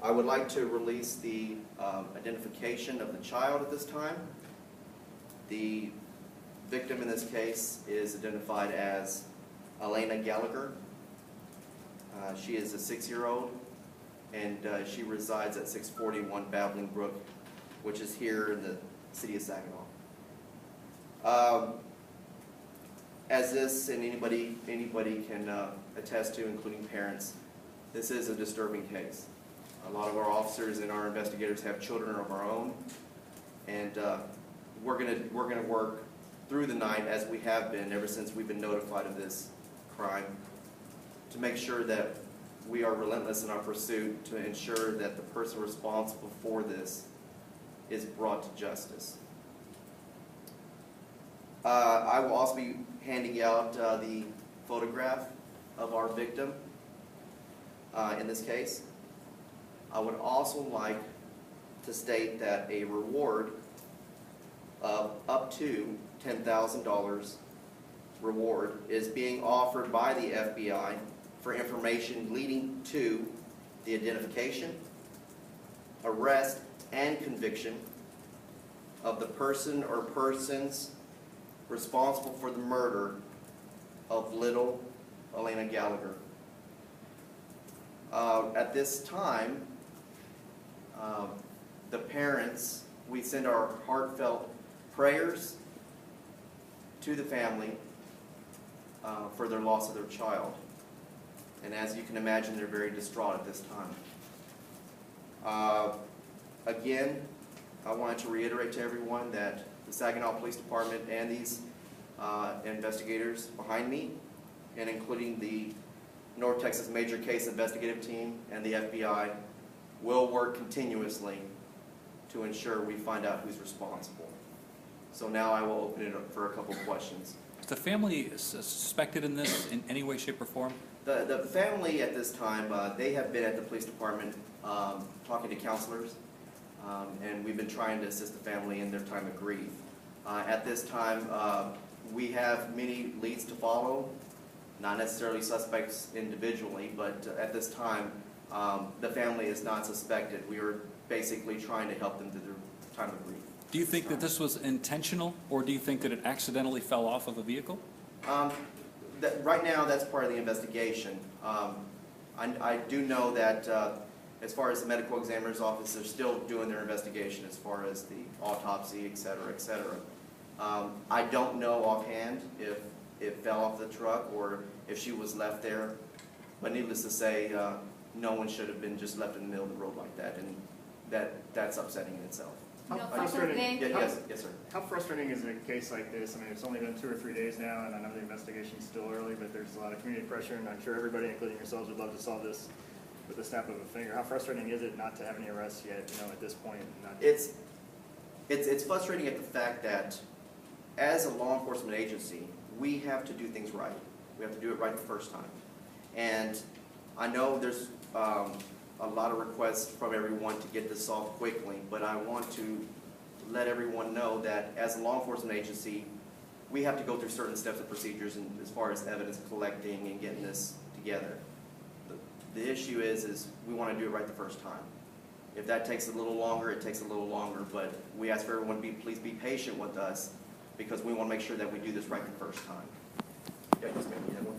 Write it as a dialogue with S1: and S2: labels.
S1: I would like to release the identification of the child at this time. The victim in this case is identified as Elena Gallagher. She is a 6-year-old, and she resides at 641 Babbling Brook, which is here in the city of Saginaw. As this and anybody can attest to, including parents, this is a disturbing case. A lot of our officers and our investigators have children of our own, and we're gonna work through the night, as we have been ever since we've been notified of this crime, to make sure that we are relentless in our pursuit to ensure that the person responsible for this is brought to justice. I will also be handing out the photograph of our victim in this case. I would also like to state that a reward of up to $10,000 reward is being offered by the FBI for information leading to the identification, arrest, and conviction of the person or persons responsible for the murder of little Elena Gallagher. At this time, the parents, we send our heartfelt prayers to the family for their loss of their child. And as you can imagine, they're very distraught at this time. Again, I wanted to reiterate to everyone that the Saginaw Police Department and these investigators behind me, and including the North Texas Major Case Investigative Team and the FBI, will work continuously to ensure we find out who's responsible. So now I will open it up for a couple of questions.
S2: Is the family suspected in this in any way, shape, or form?
S1: The family at this time, they have been at the police department talking to counselors, and we've been trying to assist the family in their time of grief. At this time, we have many leads to follow, not necessarily suspects individually, but at this time, the family is not suspected. We are basically trying to help them through their time of grief.
S2: Do you think that this was intentional, or do you think that it accidentally fell off of a vehicle?
S1: Right now, that's part of the investigation. I do know that as far as the medical examiner's office, they're still doing their investigation as far as the autopsy, et cetera, et cetera. I don't know offhand if it fell off the truck or if she was left there, but needless to say, no one should have been just left in the middle of the road like that, and that's upsetting in itself.
S3: Yes,
S1: Yes, sir.
S3: How frustrating is a case like this? I mean, it's only been 2 or 3 days now, and I know the investigation's still early, but there's a lot of community pressure, and I'm sure everybody, including yourselves, would love to solve this with the snap of a finger. How frustrating is it not to have any arrests yet, at this point?
S1: It's frustrating at the fact that as a law enforcement agency, we have to do things right. We have to do it right the first time. And I know there's a lot of requests from everyone to get this solved quickly, but I want to let everyone know that as a law enforcement agency, we have to go through certain steps and procedures as far as evidence collecting and getting this together. The issue is we want to do it right the first time. If that takes a little longer, it takes a little longer, but we ask for everyone to please be patient with us, because we want to make sure that we do this right the first time. Yeah, yes, ma'am, you have one?